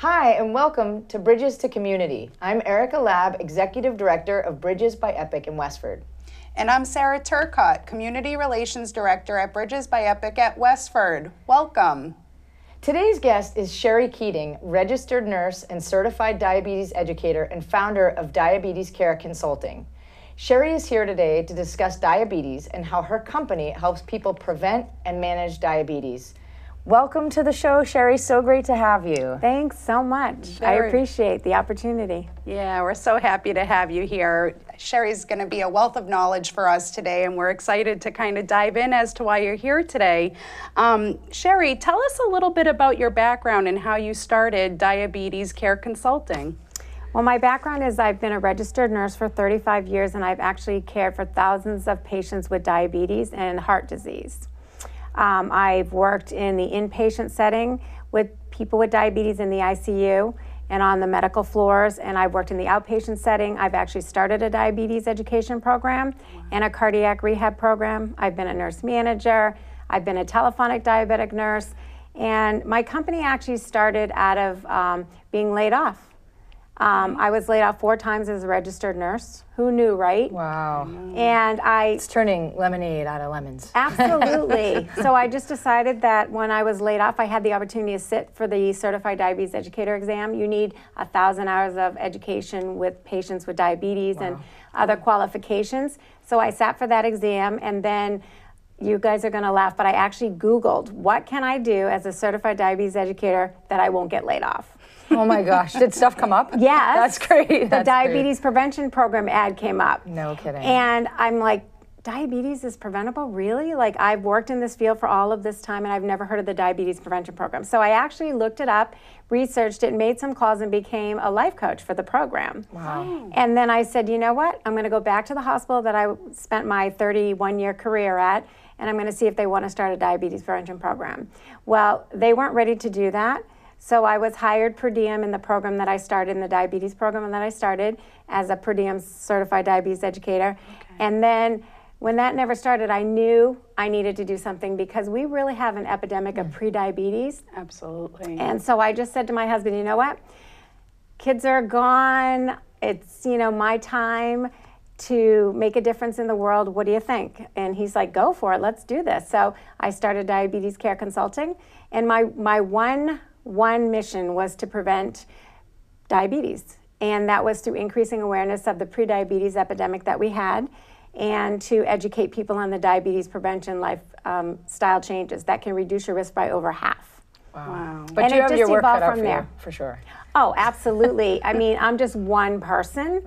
Hi, and welcome to Bridges to Community. I'm Erica Lab, Executive Director of Bridges by Epic in Westford. And I'm Sarah Turcotte, Community Relations Director at Bridges by Epic at Westford. Welcome. Today's guest is Scherrie Keating, registered nurse and certified diabetes educator and founder of Kare Consulting. Scherrie is here today to discuss diabetes and how her company helps people prevent and manage diabetes. Welcome to the show, Scherrie. So great to have you. Thanks so much. I appreciate the opportunity. Yeah, we're so happy to have you here. Scherrie's going to be a wealth of knowledge for us today, and we're excited to kind of dive in as to why you're here today. Scherrie, tell us a little bit about your background and how you started Kare Consulting. Well, my background is I've been a registered nurse for 35 years, and I've actually cared for thousands of patients with diabetes and heart disease. I've worked in the inpatient setting with people with diabetes in the ICU and on the medical floors, and I've worked in the outpatient setting. I've actually started a diabetes education program and a cardiac rehab program. I've been a nurse manager. I've been a telephonic diabetic nurse, and my company actually started out of being laid off. I was laid off 4 times as a registered nurse. Who knew, right? Wow. And It's turning lemonade out of lemons. Absolutely. So I just decided that when I was laid off, I had the opportunity to sit for the Certified Diabetes Educator exam. You need 1,000 hours of education with patients with diabetes and other qualifications. So I sat for that exam, and then you guys are going to laugh, but I actually Googled, what can I do as a Certified Diabetes Educator that I won't get laid off? Oh my gosh, did stuff come up? Yes. That's great. The Diabetes Prevention Program ad came up. No kidding. And I'm like, diabetes is preventable? Really? Like, I've worked in this field for all of this time, and I've never heard of the Diabetes Prevention Program. So I actually looked it up, researched it, made some calls, and became a life coach for the program. Wow. And then I said, you know what? I'm going to go back to the hospital that I spent my 31-year career at, and I'm going to see if they want to start a diabetes prevention program. Well, they weren't ready to do that. So I was hired per diem in the program that I started, in the diabetes program that I started, as a per diem certified diabetes educator. Okay. And then when that never started, I knew I needed to do something, because we really have an epidemic of prediabetes. Absolutely. And so I just said to my husband, you know what? Kids are gone. It's, my time to make a difference in the world. What do you think? And he's like, go for it. Let's do this. So I started Kare Consulting, and my one mission was to prevent diabetes, and that was through increasing awareness of the prediabetes epidemic that we had, and to educate people on the diabetes prevention lifestyle changes that can reduce your risk by over half. Wow. But you have your work cut out for you, for sure. Oh, absolutely. I mean, I'm just one person,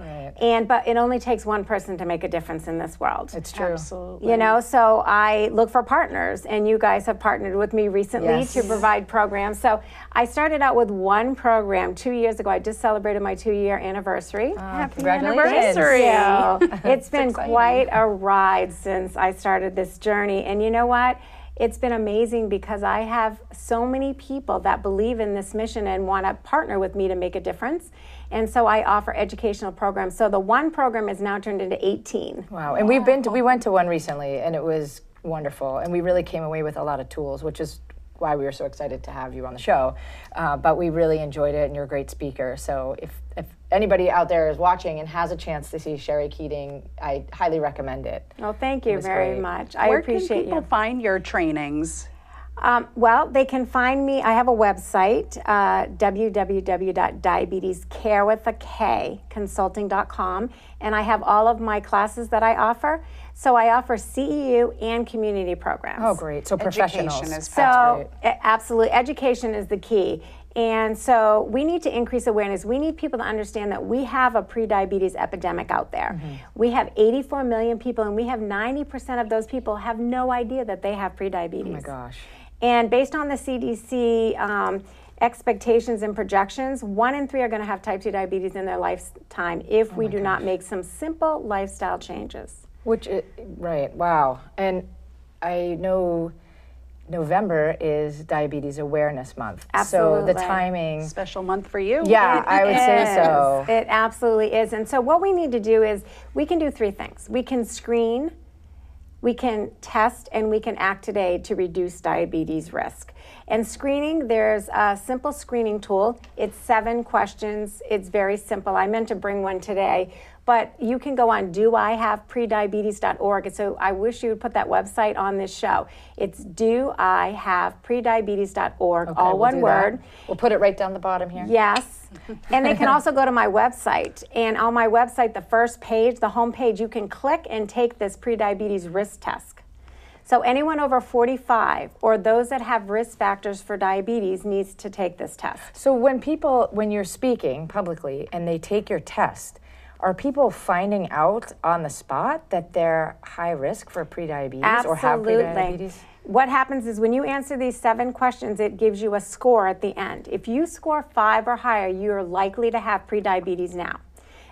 but it only takes one person to make a difference in this world. It's true. Absolutely. So I look for partners, and you guys have partnered with me recently to provide programs. So I started out with one program 2 years ago. I just celebrated my 2-year anniversary. Happy anniversary. So it's been quite a ride since I started this journey. And you know what? It's been amazing, because I have so many people that believe in this mission and want to partner with me to make a difference. And so I offer educational programs. So the one program is now turned into 18. Wow. And we went to one recently, and it was wonderful. And we really came away with a lot of tools, which is why we were so excited to have you on the show. But we really enjoyed it, and you're a great speaker. So if anybody out there is watching and has a chance to see Scherrie Keating, I highly recommend it. Well, thank you very much. I appreciate you. Where can people find your trainings? Well, they can find me. I have a website, www.diabetescarewithak.consulting.com, and I have all of my classes that I offer. So I offer CEU and community programs. Oh, great. So professionals. Education is absolutely. Education is the key. And so we need to increase awareness. We need people to understand that we have a prediabetes epidemic out there. We have 84 million people, and we have 90% of those people have no idea that they have prediabetes. Oh my gosh. And based on the CDC expectations and projections, 1 in 3 are going to have type 2 diabetes in their lifetime if we do not make some simple lifestyle changes. Right, wow. And I know November is Diabetes Awareness Month. Absolutely. So the timing. Special month for you. Yeah, I would say so. It absolutely is. And so what we need to do is we can do 3 things. We can screen We can test and we can act today to reduce diabetes risk. And screening, there's a simple screening tool. It's 7 questions. It's very simple. I meant to bring one today, but you can go on doihaveprediabetes.org. So I wish you would put that website on this show. It's doihaveprediabetes.org, Okay, all we'll one do word. that. We'll put it right down the bottom here. Yes. And they can also go to my website. And on my website, the first page, the home page, you can click and take this prediabetes risk test. So anyone over 45 or those that have risk factors for diabetes needs to take this test. So when you're speaking publicly and they take your test, are people finding out on the spot that they're high risk for prediabetes or have prediabetes? What happens is when you answer these 7 questions, it gives you a score at the end. If you score 5 or higher, you're likely to have prediabetes now.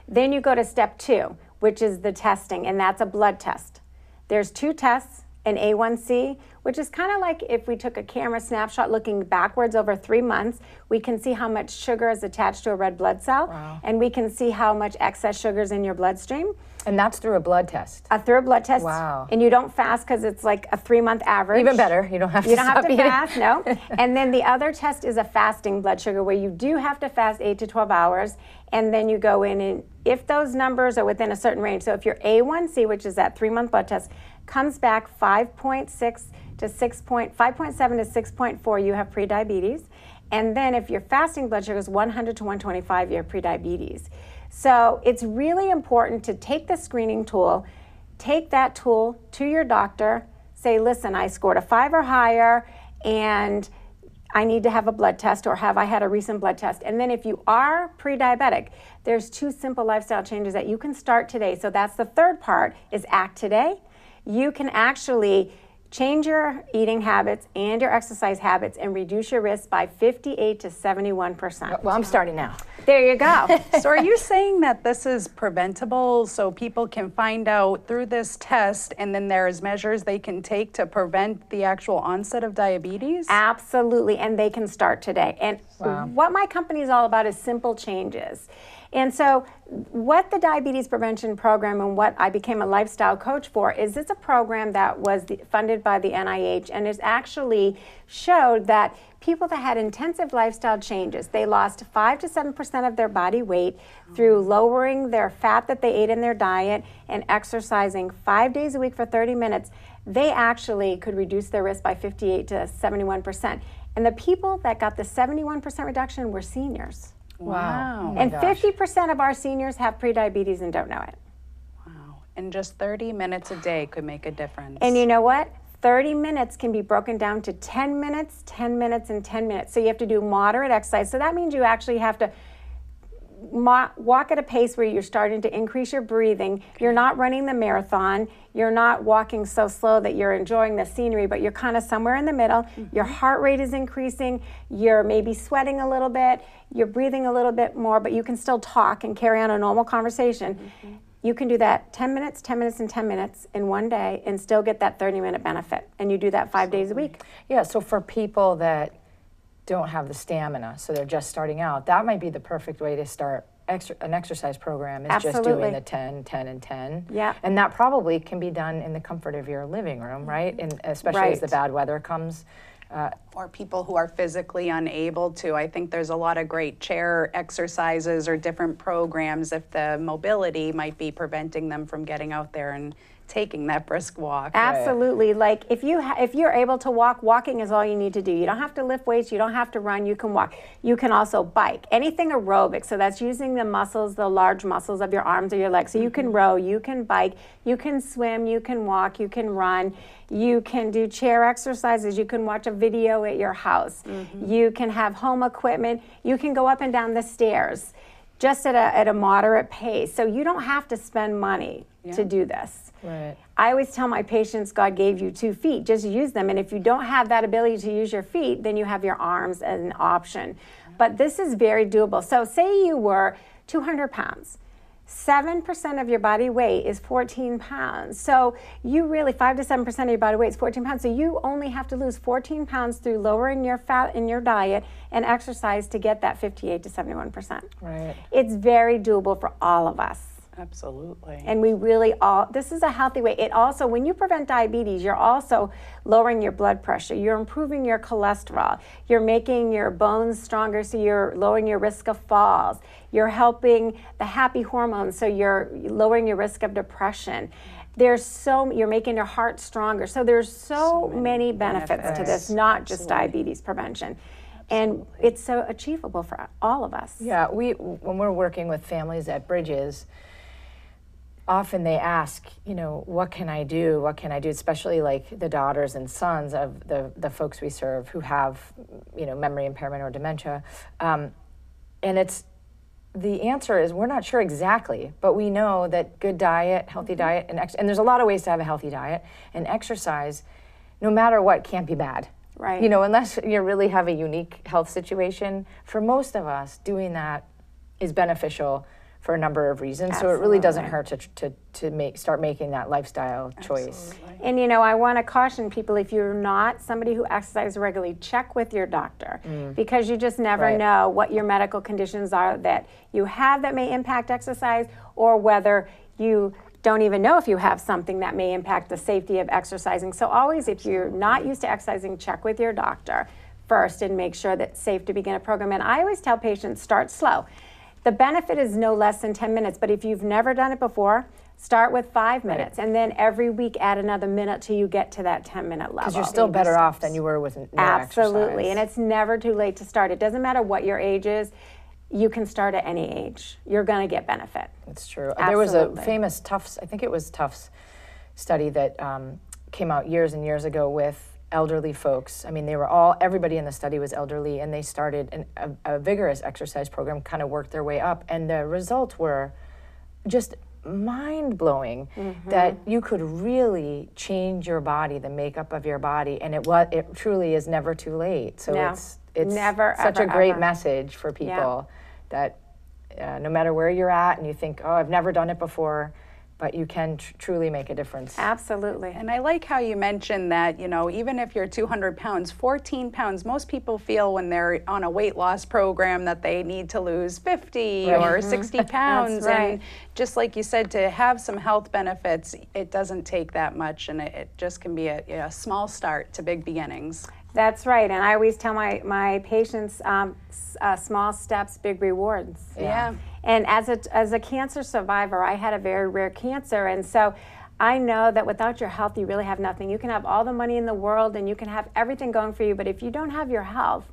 Then you go to step 2, which is the testing, and that's a blood test. There's 2 tests, an A1C, which is kind of like if we took a camera snapshot looking backwards over 3 months, we can see how much sugar is attached to a red blood cell, and we can see how much excess sugar is in your bloodstream. And that's through a blood test? Through a blood test. Wow. And you don't fast because it's like a 3-month average. Even better, you don't have to stop eating. fast, no. And then the other test is a fasting blood sugar where you do have to fast 8 to 12 hours, and then you go in and if those numbers are within a certain range, so if your A1C, which is that 3-month blood test, comes back 5.7 to 6.4, you have prediabetes. And then if your fasting blood sugar is 100 to 125, you have prediabetes. So it's really important to take the screening tool, take that tool to your doctor, say, listen, I scored a 5 or higher, and I need to have a blood test, or have I had a recent blood test? And then if you are pre-diabetic, there's 2 simple lifestyle changes that you can start today. So that's the third part, is act today. You can actually change your eating habits and your exercise habits and reduce your risk by 58 to 71%. Well, I'm starting now. There you go. So are you saying that this is preventable so people can find out through this test and then there's measures they can take to prevent the actual onset of diabetes? Absolutely, and they can start today. And what my company is all about is simple changes. And so what the Diabetes Prevention Program and what I became a lifestyle coach for is it's a program that was funded by the NIH, and it's actually showed that people that had intensive lifestyle changes, they lost 5 to 7% of their body weight through lowering their fat that they ate in their diet and exercising 5 days a week for 30 minutes, they actually could reduce their risk by 58 to 71%. And the people that got the 71% reduction were seniors. Wow. And 50% of our seniors have prediabetes and don't know it. Wow. And just 30 minutes a day could make a difference. And you know what? 30 minutes can be broken down to 10 minutes, 10 minutes, and 10 minutes. So you have to do moderate exercise. So that means you actually have to walk at a pace where you're starting to increase your breathing. You're not running the marathon. You're not walking so slow that you're enjoying the scenery, but you're kind of somewhere in the middle. Your heart rate is increasing. You're maybe sweating a little bit. You're breathing a little bit more, but you can still talk and carry on a normal conversation. You can do that 10 minutes, 10 minutes, and 10 minutes in one day and still get that 30-minute benefit. And you do that 5 days a week. Yeah, so for people that don't have the stamina, so they're just starting out, that might be the perfect way to start an exercise program, is just doing the 10, 10, and 10. Yeah. And that probably can be done in the comfort of your living room, right? And especially as the bad weather comes. Or people who are physically unable to. I think there's a lot of great chair exercises or different programs if the mobility might be preventing them from getting out there and taking that brisk walk. Absolutely. Like if you're able to walk, walking is all you need to do. You don't have to lift weights, you don't have to run, you can walk. You can also bike. Anything aerobic, so that's using the muscles, the large muscles of your arms or your legs. So you can row, you can bike, you can swim, you can walk, you can run, you can do chair exercises, you can watch a video at your house, you can have home equipment, you can go up and down the stairs just at a moderate pace. So you don't have to spend money to do this. Right. I always tell my patients, God gave you 2 feet, just use them. And if you don't have that ability to use your feet, then you have your arms as an option. But this is very doable. So say you were 200 pounds. 7% of your body weight is 14 pounds. So you really, 5 to 7% of your body weight is 14 pounds. So you only have to lose 14 pounds through lowering your fat in your diet and exercise to get that 58 to 71%. Right. It's very doable for all of us. Absolutely. And we really this is a healthy way. It also, when you prevent diabetes, you're also lowering your blood pressure. You're improving your cholesterol. You're making your bones stronger, so you're lowering your risk of falls. You're helping the happy hormones, so you're lowering your risk of depression. You're making your heart stronger. So there's so many benefits to this, not just diabetes prevention. And it's so achievable for all of us. Yeah, when we're working with families at Bridges, often they ask, what can I do? What can I do? Especially like the daughters and sons of the folks we serve who have, memory impairment or dementia. And the answer is we're not sure exactly, but we know that good diet, healthy diet, and there's a lot of ways to have a healthy diet, and exercise, no matter what, can't be bad. Right. Unless you really have a unique health situation, for most of us, doing that is beneficial for a number of reasons. Absolutely. So it really doesn't hurt to start making that lifestyle choice. And I want to caution people, if you're not somebody who exercises regularly, check with your doctor, because you just never know what your medical conditions are that you have that may impact exercise, or whether you don't even know if you have something that may impact the safety of exercising. So always, if you're not used to exercising, check with your doctor first and make sure that it's safe to begin a program. And I always tell patients, start slow. The benefit is no less than 10 minutes, but if you've never done it before, start with 5 minutes, and then every week add another minute till you get to that 10-minute level. Because you're still better off than you were with no Absolutely, exercise. and it's never too late to start. It doesn't matter what your age is. You can start at any age. You're going to get benefit. It's true. Absolutely. There was a famous Tufts, I think it was Tufts study that came out years and years ago with elderly folks. I mean, everybody in the study was elderly, and they started a vigorous exercise program, kind of worked their way up, and the results were just mind-blowing, that you could really change your body, the makeup of your body, and it truly is never too late. So it's never, such ever, a great ever. message for people that no matter where you're at and you think, I've never done it before, but you can truly make a difference. Absolutely. And I like how you mentioned that, even if you're 200 pounds, 14 pounds, most people feel when they're on a weight loss program that they need to lose 50 or 60 pounds. That's right. And just like you said, to have some health benefits, it doesn't take that much, and it just can be a small start to big beginnings. That's right, and I always tell my patients, small steps, big rewards. Yeah. And as a cancer survivor, I had a very rare cancer, and so I know that without your health, you really have nothing. You can have all the money in the world, and you can have everything going for you, but if you don't have your health,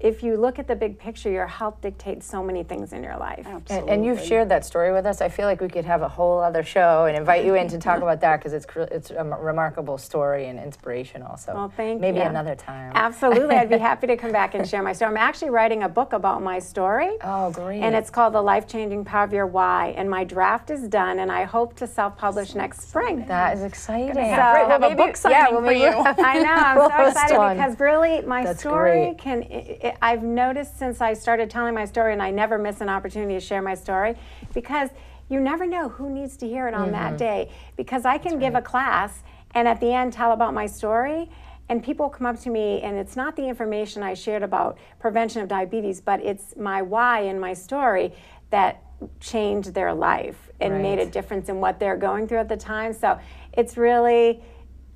if you look at the big picture, your health dictates so many things in your life. Absolutely. And you've shared that story with us. I feel like we could have a whole other show and invite you in to talk about that, because it's a remarkable story and inspirational. So Well, thank maybe you. another time. Absolutely. I'd be happy to come back and share my story. I'm actually writing a book about my story. Oh, great. And it's called The Life-Changing Power of Your Why. And my draft is done, and I hope to self-publish next spring. That is exciting. Have a book signing for you. I know, I'm so First excited one. because really my That's story great. I've noticed since I started telling my story, and I never miss an opportunity to share my story, because you never know who needs to hear it on that day. Because I can give a class and at the end tell about my story, and people come up to me, and it's not the information I shared about prevention of diabetes, but it's my why and my story that changed their life and made a difference in what they're going through at the time. So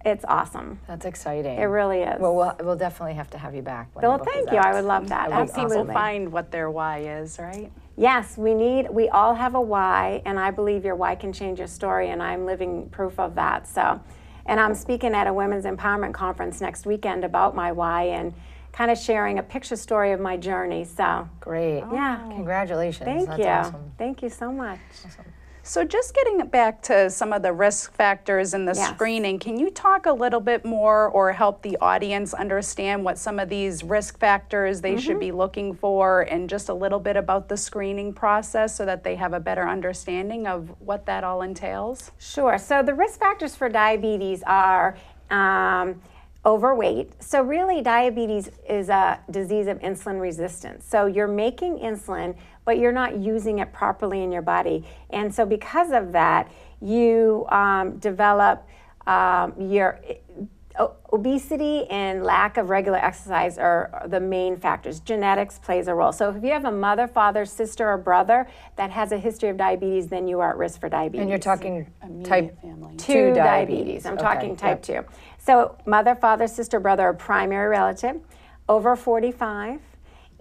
it's awesome. That's exciting. It really is. Well, we'll definitely have to have you back. When Well, the book thank is you. out. I would love that. That would be People Absolutely. find what their why is, right? Yes, we all have a why, and I believe your why can change your story, and I'm living proof of that. So, and I'm speaking at a women's empowerment conference next weekend about my why and kind of sharing a picture story of my journey. So, Great. yeah. Congratulations. Thank That's you. awesome. Thank you so much. So just getting back to some of the risk factors in the Yes. screening, can you talk a little bit more or help the audience understand what some of these risk factors they should be looking for, and just a little bit about the screening process so that they have a better understanding of what that all entails? Sure. So the risk factors for diabetes are overweight. So really, diabetes is a disease of insulin resistance. So you're making insulin, but you're not using it properly in your body. And so because of that, you develop Obesity and lack of regular exercise are the main factors. Genetics plays a role. So if you have a mother, father, sister, or brother that has a history of diabetes, then you are at risk for diabetes. And you're talking type 2 diabetes. I'm talking type 2. So mother, father, sister, brother, or primary relative, over 45.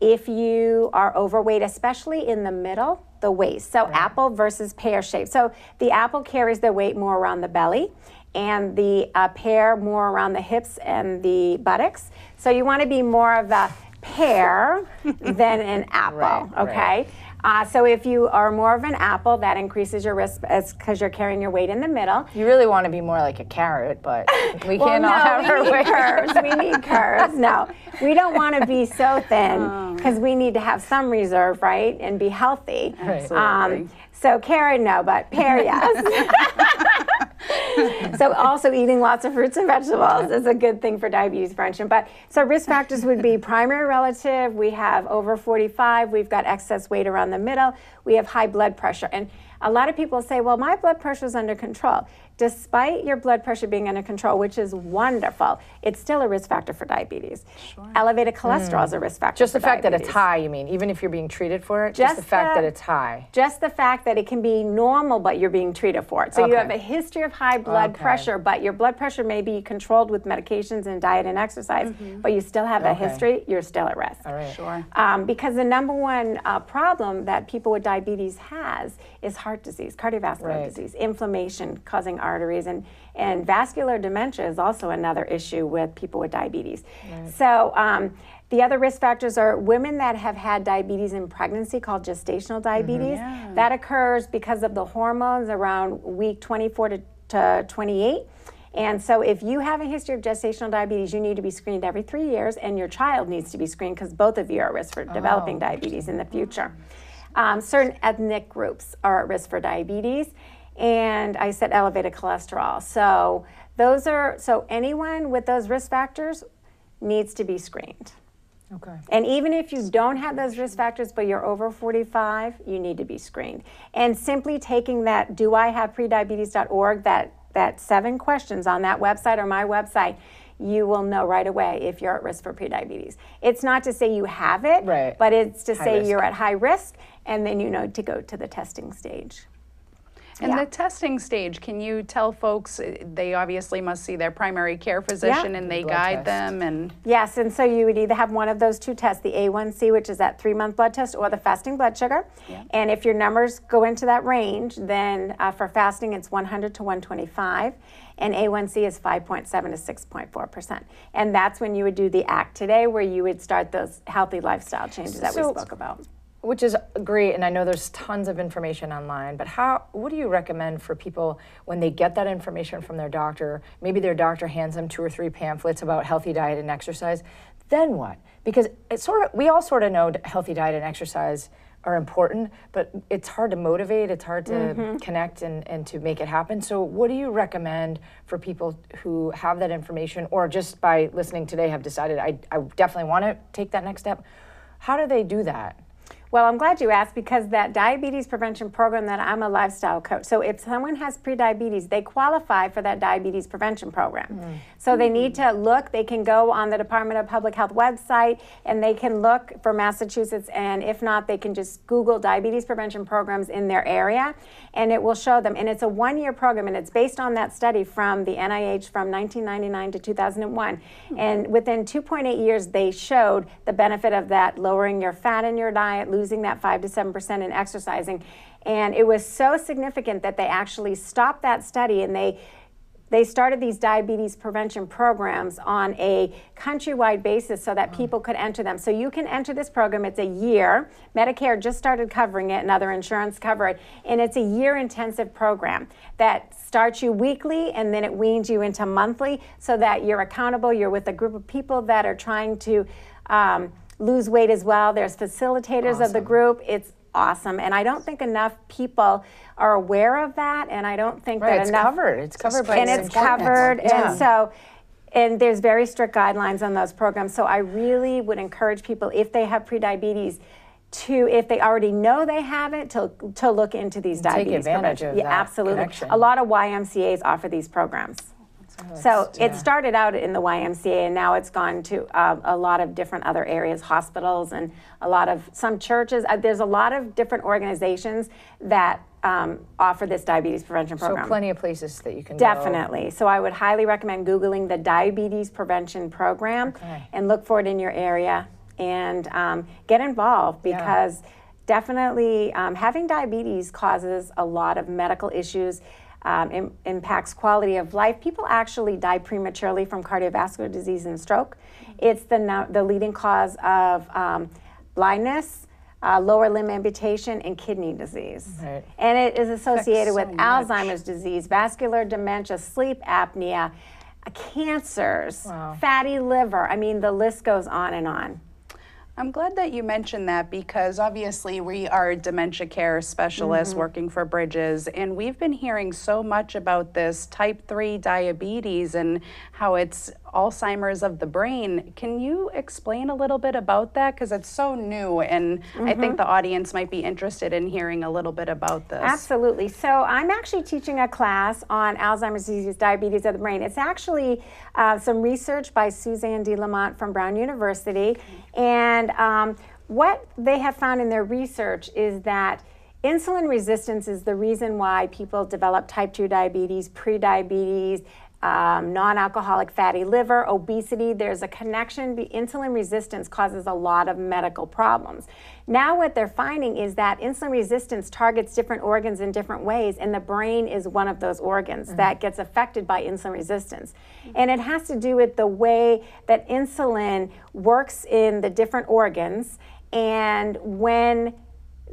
If you are overweight, especially in the middle, the waist. So apple versus pear shape. So the apple carries the weight more around the belly, and the pear more around the hips and the buttocks. So you want to be more of a pear than an apple, okay? So if you are more of an apple, that increases your risk because you're carrying your weight in the middle. You really want to be more like a carrot, but we can't all have our way. Curves. We need curves. No, we don't want to be so thin because we need to have some reserve, right, and be healthy. Absolutely. So carrot, no, but pear, yes. So also eating lots of fruits and vegetables is a good thing for diabetes prevention. But so risk factors would be primary relative, we have over 45, we've got excess weight around the middle, we have high blood pressure. And a lot of people say, well, my blood pressure is under control. Despite your blood pressure being under control, which is wonderful, it's still a risk factor for diabetes. Elevated cholesterol is a risk factor Just for the fact diabetes. that it's high, you mean, even if you're being treated for it? Just the fact that it's high. Just the fact that it can be normal, but you're being treated for it. So you have a history of high blood pressure, but your blood pressure may be controlled with medications and diet and exercise, but you still have a history, you're still at risk. All right. Sure. Because the number one problem that people with diabetes has is heart disease, cardiovascular disease, inflammation causing arteries, and vascular dementia is also another issue with people with diabetes. So the other risk factors are women that have had diabetes in pregnancy, called gestational diabetes. That occurs because of the hormones around week 24 to 28. And so if you have a history of gestational diabetes, you need to be screened every 3 years, and your child needs to be screened because both of you are at risk for developing diabetes in the future. Certain ethnic groups are at risk for diabetes, and I said elevated cholesterol. So so anyone with those risk factors needs to be screened. Okay. And even if you don't have those risk factors, but you're over 45, you need to be screened. And simply taking that doihaveprediabetes.org, that 7 questions on that website or my website, you will know right away if you're at risk for prediabetes. It's not to say you have it, but it's to say you're at high risk, and then you know to go to the testing stage. And the testing stage, can you tell folks, they obviously must see their primary care physician and they guide them? And yes, and so you would either have one of those 2 tests, the A1C, which is that 3-month blood test, or the fasting blood sugar. And if your numbers go into that range, then for fasting it's 100 to 125, and A1C is 5.7 to 6.4%. And that's when you would do the ACT today, where you would start those healthy lifestyle changes that we spoke about. Which is great, and I know there's tons of information online, but what do you recommend for people when they get that information from their doctor? Maybe their doctor hands them 2 or 3 pamphlets about healthy diet and exercise. Then what? Because we all sort of know healthy diet and exercise are important, but it's hard to motivate, it's hard to connect and to make it happen. So what do you recommend for people who have that information, or just by listening today have decided, I definitely want to take that next step? How do they do that? Well, I'm glad you asked, because that diabetes prevention program, that I'm a lifestyle coach. So if someone has prediabetes, they qualify for that diabetes prevention program. So they need to look, they can go on the Department of Public Health website and they can look for Massachusetts, and if not, they can just Google diabetes prevention programs in their area and it will show them. And it's a 1-year program, and it's based on that study from the NIH from 1999 to 2001. And within 2.8 years, they showed the benefit of that, lowering your fat in your diet, losing that 5 to 7% in exercising. And it was so significant that they actually stopped that study, and they started these diabetes prevention programs on a countrywide basis so that people could enter them. So you can enter this program. It's a year. Medicare just started covering it, and other insurance cover it. And it's a year intensive program that starts you weekly, and then it weans you into monthly so that you're accountable. You're with a group of people that are trying to lose weight as well. There's facilitators of the group. It's awesome. And I don't think enough people are aware of that, and I don't think that enough. It's covered by, and it's covered, and so, and there's very strict guidelines on those programs. So I really would encourage people, if they have prediabetes, to, if they already know they have it, to look into these diabetes take advantage prevention. of Yeah, that absolutely. connection. A lot of YMCAs offer these programs. So it started out in the YMCA, and now it's gone to a lot of different other areas, hospitals, and some churches. There's a lot of different organizations that offer this diabetes prevention program. So plenty of places that you can Definitely. So I would highly recommend Googling the Diabetes Prevention Program and look for it in your area and get involved, because definitely having diabetes causes a lot of medical issues, impacts quality of life. People actually die prematurely from cardiovascular disease and stroke. It's the leading cause of blindness, lower limb amputation, and kidney disease. Right. And it is associated with Alzheimer's disease, vascular dementia, sleep apnea, cancers, fatty liver. I mean, the list goes on and on. I'm glad that you mentioned that, because obviously we are dementia care specialists working for Bridges, and we've been hearing so much about this type 3 diabetes and how it's Alzheimer's of the brain. Can you explain a little bit about that? Because it's so new, and I think the audience might be interested in hearing a little bit about this. Absolutely. So I'm actually teaching a class on Alzheimer's disease, diabetes of the brain. It's actually some research by Suzanne de Lamont from Brown University, and what they have found in their research is that insulin resistance is the reason why people develop type 2 diabetes, prediabetes, non-alcoholic fatty liver, obesity. There's a connection. Insulin resistance causes a lot of medical problems. Now what they're finding is that insulin resistance targets different organs in different ways, and the brain is one of those organs that gets affected by insulin resistance. And it has to do with the way that insulin works in the different organs, and when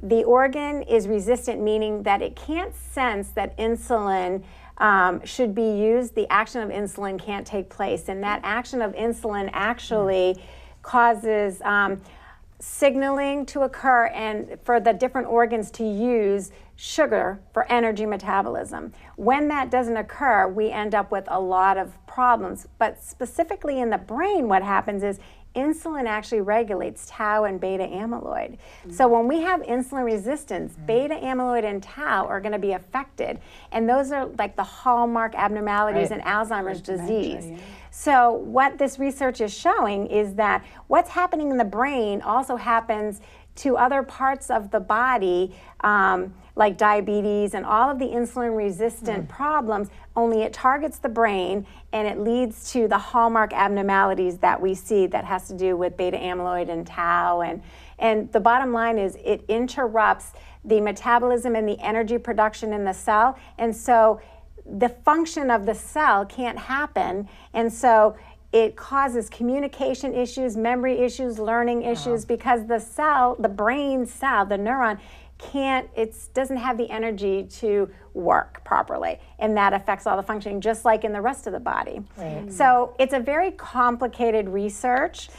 the organ is resistant, meaning that it can't sense that insulin should be used, the action of insulin can't take place. And that action of insulin actually causes signaling to occur and for the different organs to use sugar for energy metabolism. When that doesn't occur, we end up with a lot of problems. But specifically in the brain, what happens is insulin actually regulates tau and beta amyloid. So when we have insulin resistance, beta amyloid and tau are going to be affected. And those are like the hallmark abnormalities in Alzheimer's disease. So what this research is showing is that what's happening in the brain also happens to other parts of the body, like diabetes and all of the insulin resistant problems, only it targets the brain and it leads to the hallmark abnormalities that we see that has to do with beta amyloid and tau. And the bottom line is it interrupts the metabolism and the energy production in the cell. And so the function of the cell can't happen. And so it causes communication issues, memory issues, learning issues, because the cell, the brain cell, the neuron, doesn't have the energy to work properly, and that affects all the functioning, just like in the rest of the body. So it's a very complicated research,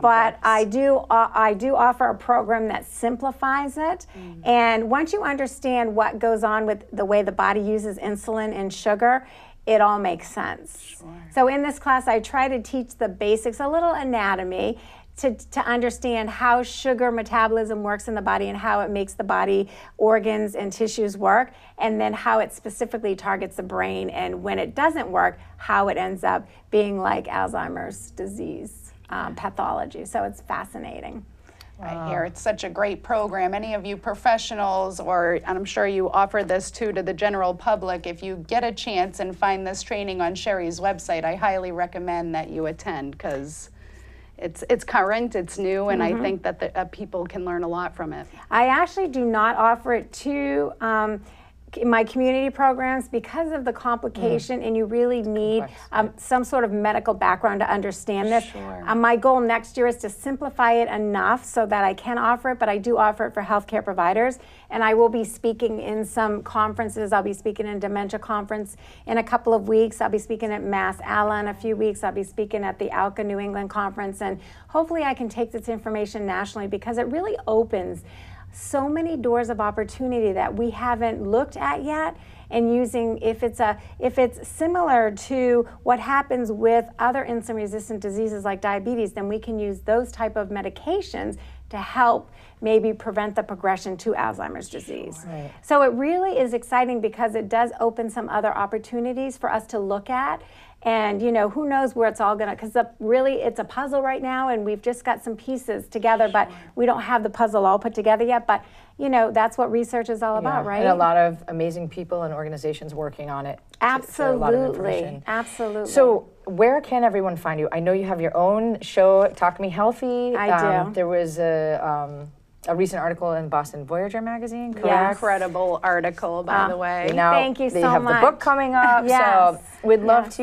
but I do offer a program that simplifies it. And once you understand what goes on with the way the body uses insulin and sugar, it all makes sense. So in this class, I try to teach the basics, a little anatomy, to understand how sugar metabolism works in the body and how it makes the body organs and tissues work, and then how it specifically targets the brain, and when it doesn't work, how it ends up being like Alzheimer's disease pathology. So it's fascinating. I hear it's such a great program. Any of you professionals, and I'm sure you offer this too to the general public, if you get a chance and find this training on Scherrie's website, I highly recommend that you attend, because it's current, it's new, and I think that people can learn a lot from it. I actually do not offer it to my community programs because of the complication, and you really need some sort of medical background to understand this. My goal next year is to simplify it enough so that I can offer it, but I do offer it for healthcare providers, and I will be speaking in some conferences. I'll be speaking in a dementia conference in a couple of weeks. I'll be speaking at Mass ALA in a few weeks. I'll be speaking at the ALCA New England conference, and hopefully I can take this information nationally, because it really opens so many doors of opportunity that we haven't looked at yet. And using, if it's similar to what happens with other insulin resistant diseases like diabetes, then we can use those type of medications to help maybe prevent the progression to Alzheimer's disease. So it really is exciting, because it does open some other opportunities for us to look at And, you know, who knows where it's all going to, because really it's a puzzle right now, and we've just got some pieces together, but we don't have the puzzle all put together yet. But, you know, that's what research is all about, right? And a lot of amazing people and organizations working on it. For a lot of information. Absolutely. So where can everyone find you? I know you have your own show, Talk Me Healthy. I do. There was a recent article in Boston Voyager magazine, correct? Yes. Incredible article, by the way. Now Thank you they so have much. the book coming up, Yes. so we'd love to,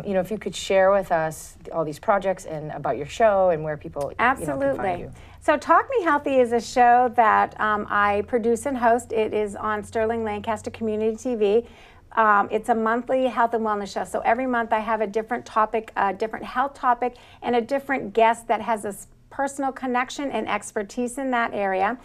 you know, if you could share with us all these projects and about your show and where people Absolutely. can find you. So Talk Me Healthy is a show that I produce and host. It is on Sterling Lancaster Community TV. It's a monthly health and wellness show. So every month I have a different topic, a different health topic, and a different guest that has a personal connection and expertise in that area.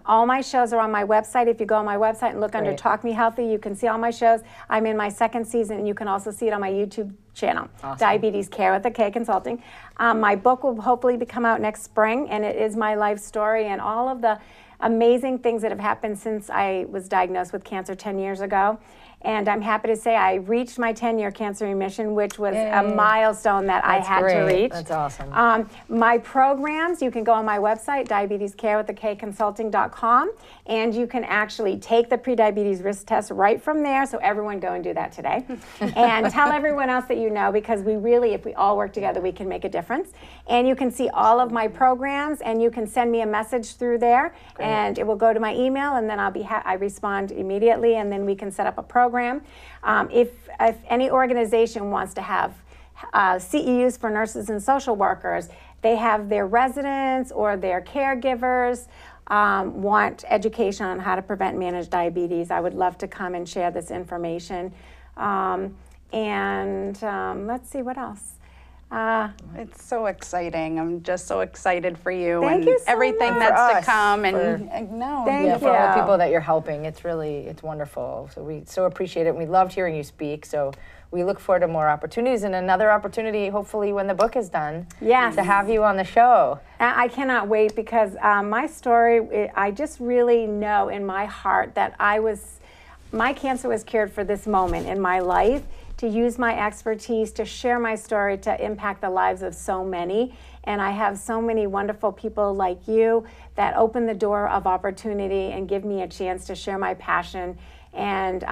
All my shows are on my website. If you go on my website and look under Talk Me Healthy, you can see all my shows. I'm in my second season, and you can also see it on my YouTube channel, Diabetes Care with Kare Consulting. My book will hopefully come out next spring, and it is my life story and all of the amazing things that have happened since I was diagnosed with cancer 10 years ago. And I'm happy to say I reached my 10-year cancer remission, which was a milestone that I had to reach. That's awesome. My programs, you can go on my website, diabetescarewiththekconsulting.com, and you can actually take the prediabetes risk test right from there. So everyone go and do that today. And tell everyone else that you know, because we really, if we all work together, we can make a difference. And you can see all of my programs, and you can send me a message through there, and it will go to my email, and then I respond immediately, and then we can set up a program. If any organization wants to have CEUs for nurses and social workers, they have their residents or their caregivers want education on how to prevent and manage diabetes, I would love to come and share this information. Let's see, what else? It's so exciting. I'm just so excited for you Thank and you so everything much. that's For to come. us, Thank for all the you. people that you're helping. It's wonderful. So we so appreciate it. We loved hearing you speak. So we look forward to more opportunities and another opportunity, hopefully when the book is done, to have you on the show. I cannot wait, because my story, I just really know in my heart that my cancer was cured for this moment in my life, to use my expertise, to share my story, to impact the lives of so many. And I have so many wonderful people like you that open the door of opportunity and give me a chance to share my passion. And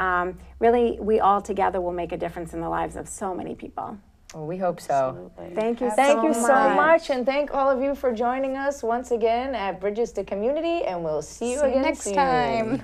really, we all together will make a difference in the lives of so many people. Well, we hope so. Absolutely. Thank you Thank you so much, and thank all of you for joining us once again at Bridges to Community, and we'll see you again next soon. time.